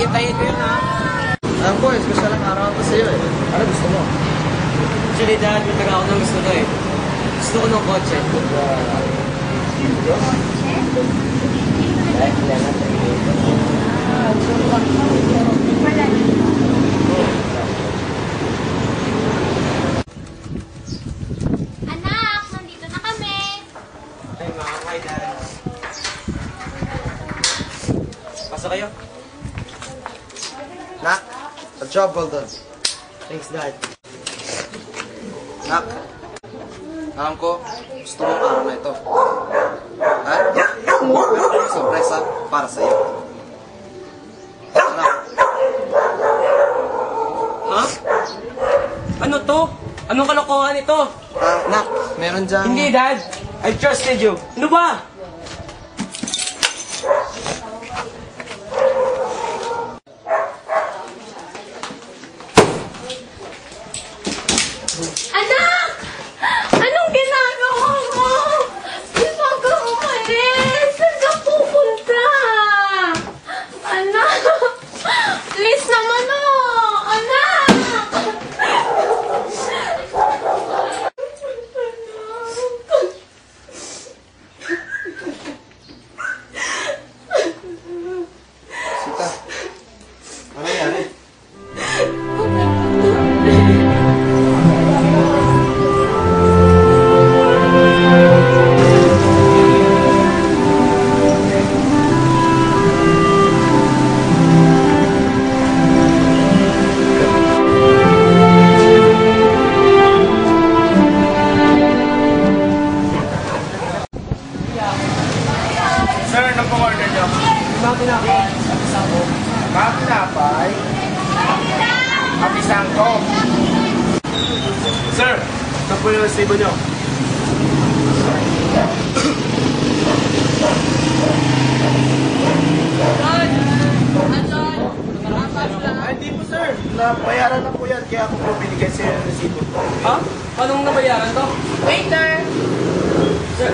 hintayin ko yun, ha? Alam ko, special lang araw ko sa'yo eh. Ano gusto mo? Actually, Dad, may taga ako ng gusto ko eh. Gusto ko ng kotse. Anak, nandito na kami. Ay, hi, Dad. Pasok kayo. Nak, a job well done. Thanks, Dad. Nak, alam ko, gusto mo ang araw na ito. Ha? Sorpresa para sa'yo. Nak, Ha? Ano to? Anong kalokohan ito? nak, meron dyan... Hindi, Dad. I trusted you. Ano ba? Anak! Anong ginagawa mo? Di ba ka umalis? Saan ka pupunta? Anak! Please naman Anak! Sita, ano nangyari? Sir, ano pong order nyo? Bakit ako? Mga pinapay. Kapisang ko. Sir, ito po yung resibo nyo. Ay, hindi po sir. Nabayaran na po yan. Kaya ako po binigay sa yung resibo. Ha? Anong nabayaran to? Waiter! Sir.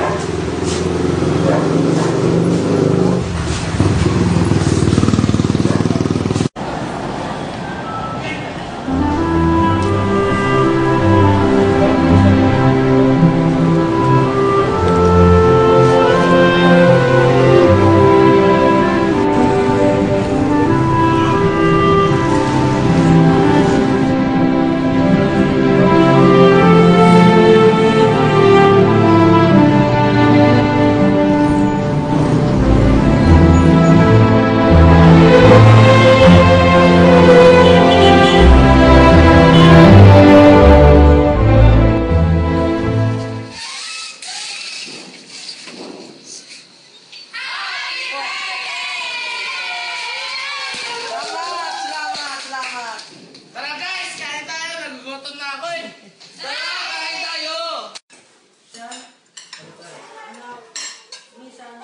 Tara guys, kain tayo. Nagugutom na ako eh. Tara, kain tayo. Minsan,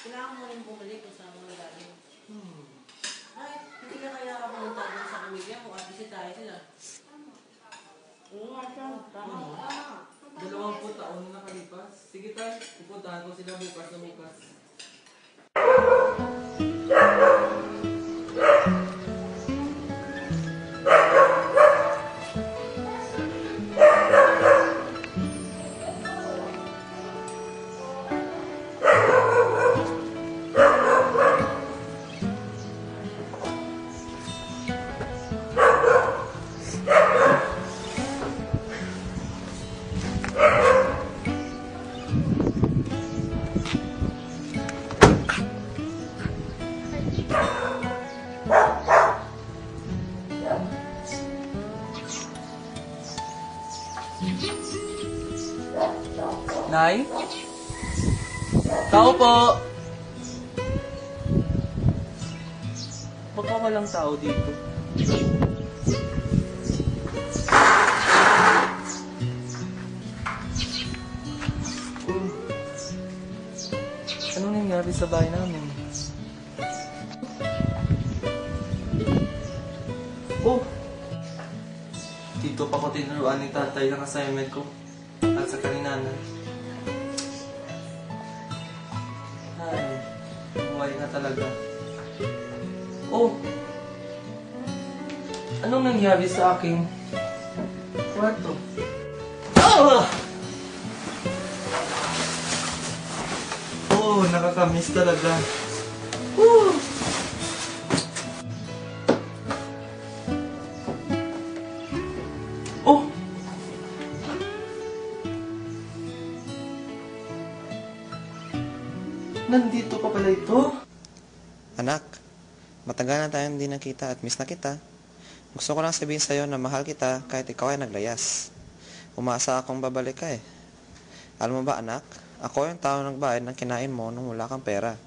kailangan mo rin bumalik kung saan mo nalalim. Ay, hindi ka kaya ka pumunta doon sa pamilya mo at bisitahin sila. Oo nga siya. Tama. 20 taon na nakalipas. Sige tayo, pupuntahan ko sila bukas na bukas. Nay? Tao po! Baka walang tao dito. Anong nangyari sa bahay namin? Oh! Dito pa ko tinuruan ni tatay ng assignment ko at sa kaninanay. Ay, buhay na talaga. Oh! Anong nangyari sa aking kwarto? Ah! Oh, nakakamiss talaga. Woo! Oh! Nandito pa pala ito? Anak, matagal na tayong hindi nakita at miss na kita. Gusto ko lang sabihin sa'yo na mahal kita kahit ikaw ay naglayas. Umasa akong babalik ka eh. Alam mo ba anak, ako yung tao ng bahay ng kinain mo nung wala kang pera.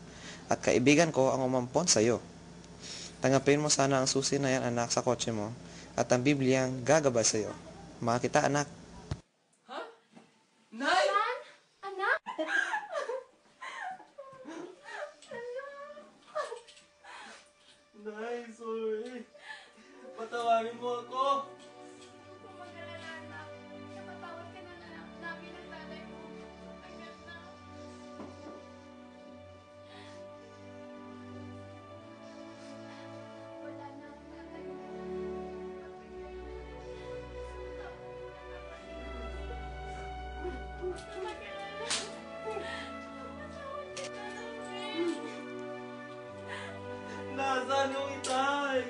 At kaibigan ko ang umampon sa'yo. Tanggapin mo sana ang susi na yan anak sa kotse mo at ang Bibliang gagabay sa'yo. Mahal kita anak. Ha? Nay! San? Anak? Nay, sorry. Patawarin mo ako. Kung mag-alala na, napatawad ka na namin ng tatay mo. Agad na. Wala na ang tatay mo. Nasaan yung itay?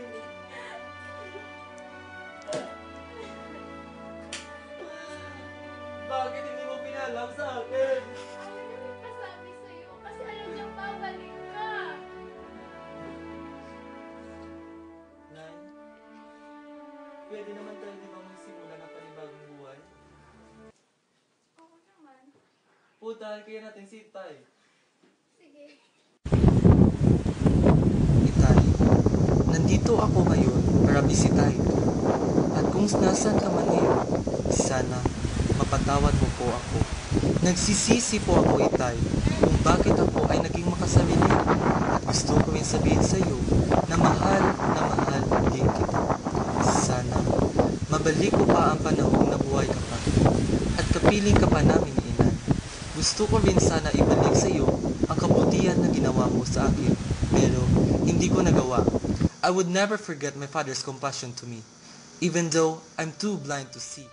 Bakit hindi mo pinalam sa akin? Ayaw namin pasabi sa'yo kasi alam niyang babalik ka. Nay, pwede naman tayo di ba magsimula ng panibagong buhay? Oo naman. Putahan kaya natin si Itay. Sige. Itay, nandito ako ngayon para bisitahin ka. At kung nasan ka man ngayon, sana mapatawad mo po ako. Nagsisisi po ako, Itay, kung bakit ako ay naging makasarili. At gusto ko rin sabihin sa iyo na mahal din kita. Sana mabalik ko pa ang panahong nabuhay ka pa. At kapiling ka pa namin ni Inay. Gusto ko rin sana ibalik sa iyo ang kabutihan na ginawa mo sa akin. Pero hindi ko nagawa. I would never forget my father's compassion to me, even though I'm too blind to see.